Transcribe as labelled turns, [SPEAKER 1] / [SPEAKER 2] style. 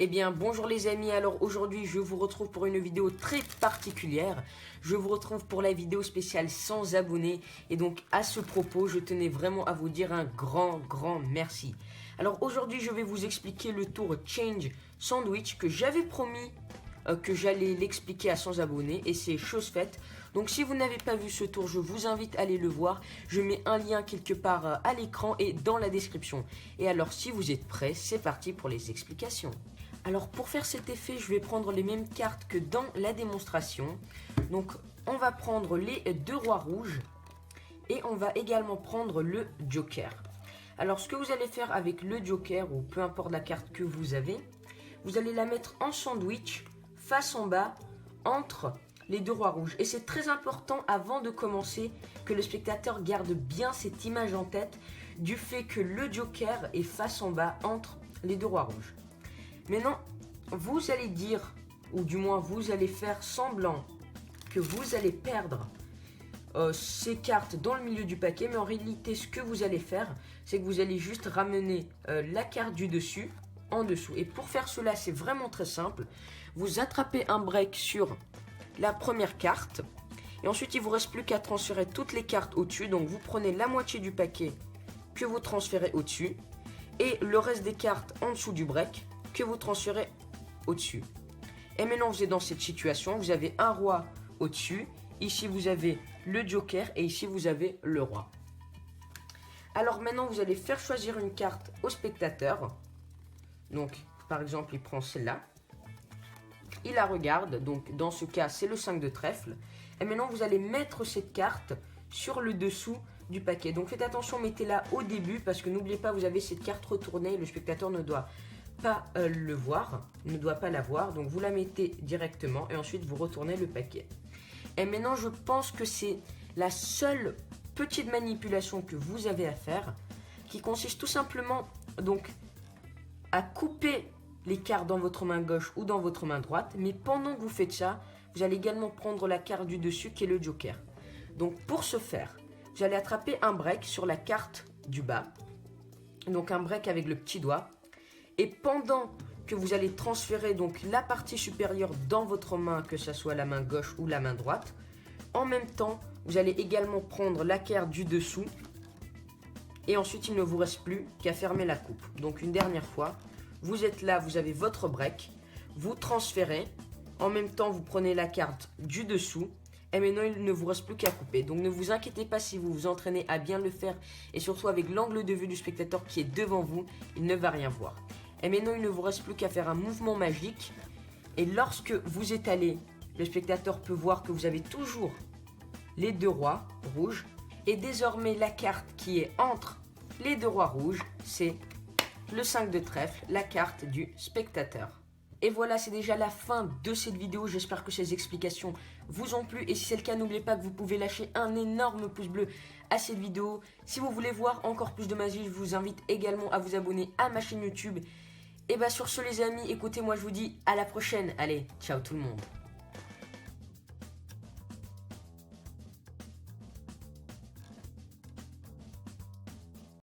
[SPEAKER 1] Eh bien bonjour les amis, alors aujourd'hui je vous retrouve pour une vidéo très particulière. Je vous retrouve pour la vidéo spéciale 100 abonnés. Et donc à ce propos, je tenais vraiment à vous dire un grand merci. Alors aujourd'hui je vais vous expliquer le tour Change Sandwich que j'avais promis que j'allais l'expliquer à 100 abonnés. Et c'est chose faite. Donc si vous n'avez pas vu ce tour, je vous invite à aller le voir. Je mets un lien quelque part à l'écran et dans la description. Et alors si vous êtes prêts, c'est parti pour les explications. Alors pour faire cet effet, je vais prendre les mêmes cartes que dans la démonstration. Donc on va prendre les deux rois rouges et on va également prendre le joker. Alors ce que vous allez faire avec le joker, ou peu importe la carte que vous avez, vous allez la mettre en sandwich, face en bas, entre les deux rois rouges. Et c'est très important avant de commencer que le spectateur garde bien cette image en tête du fait que le joker est face en bas entre les deux rois rouges. Maintenant, vous allez dire, ou du moins vous allez faire semblant que vous allez perdre ces cartes dans le milieu du paquet. Mais en réalité, ce que vous allez faire, c'est que vous allez juste ramener la carte du dessus en dessous. Et pour faire cela, c'est vraiment très simple. Vous attrapez un break sur la première carte. Et ensuite, il ne vous reste plus qu'à transférer toutes les cartes au-dessus. Donc, vous prenez la moitié du paquet que vous transférez au-dessus. Et le reste des cartes en dessous du break que vous transférez au-dessus. Et maintenant vous êtes dans cette situation, vous avez un roi au-dessus, ici vous avez le joker et ici vous avez le roi. Alors maintenant vous allez faire choisir une carte au spectateur. Donc par exemple il prend celle-là, il la regarde, donc dans ce cas c'est le 5 de trèfle. Et maintenant vous allez mettre cette carte sur le dessous du paquet. Donc faites attention, mettez-la au début parce que n'oubliez pas, vous avez cette carte retournée, le spectateur ne doit pas le voir, ne doit pas la voir. Donc vous la mettez directement et ensuite vous retournez le paquet. Et maintenant je pense que c'est la seule petite manipulation que vous avez à faire, qui consiste tout simplement donc à couper les cartes dans votre main gauche ou dans votre main droite. Mais pendant que vous faites ça, vous allez également prendre la carte du dessus qui est le joker. Donc pour ce faire, vous allez attraper un break sur la carte du bas, donc un break avec le petit doigt. Et pendant que vous allez transférer donc la partie supérieure dans votre main, que ce soit la main gauche ou la main droite, en même temps, vous allez également prendre la carte du dessous. Et ensuite, il ne vous reste plus qu'à fermer la coupe. Donc une dernière fois, vous êtes là, vous avez votre break, vous transférez. En même temps, vous prenez la carte du dessous. Et maintenant, il ne vous reste plus qu'à couper. Donc ne vous inquiétez pas si vous vous entraînez à bien le faire. Et surtout avec l'angle de vue du spectateur qui est devant vous, il ne va rien voir. Et maintenant, il ne vous reste plus qu'à faire un mouvement magique. Et lorsque vous étalez, le spectateur peut voir que vous avez toujours les deux rois rouges. Et désormais, la carte qui est entre les deux rois rouges, c'est le 5 de trèfle, la carte du spectateur. Et voilà, c'est déjà la fin de cette vidéo. J'espère que ces explications vous ont plu. Et si c'est le cas, n'oubliez pas que vous pouvez lâcher un énorme pouce bleu à cette vidéo. Si vous voulez voir encore plus de magie, je vous invite également à vous abonner à ma chaîne YouTube. Et bah sur ce les amis, écoutez, moi je vous dis à la prochaine. Allez, ciao tout le monde.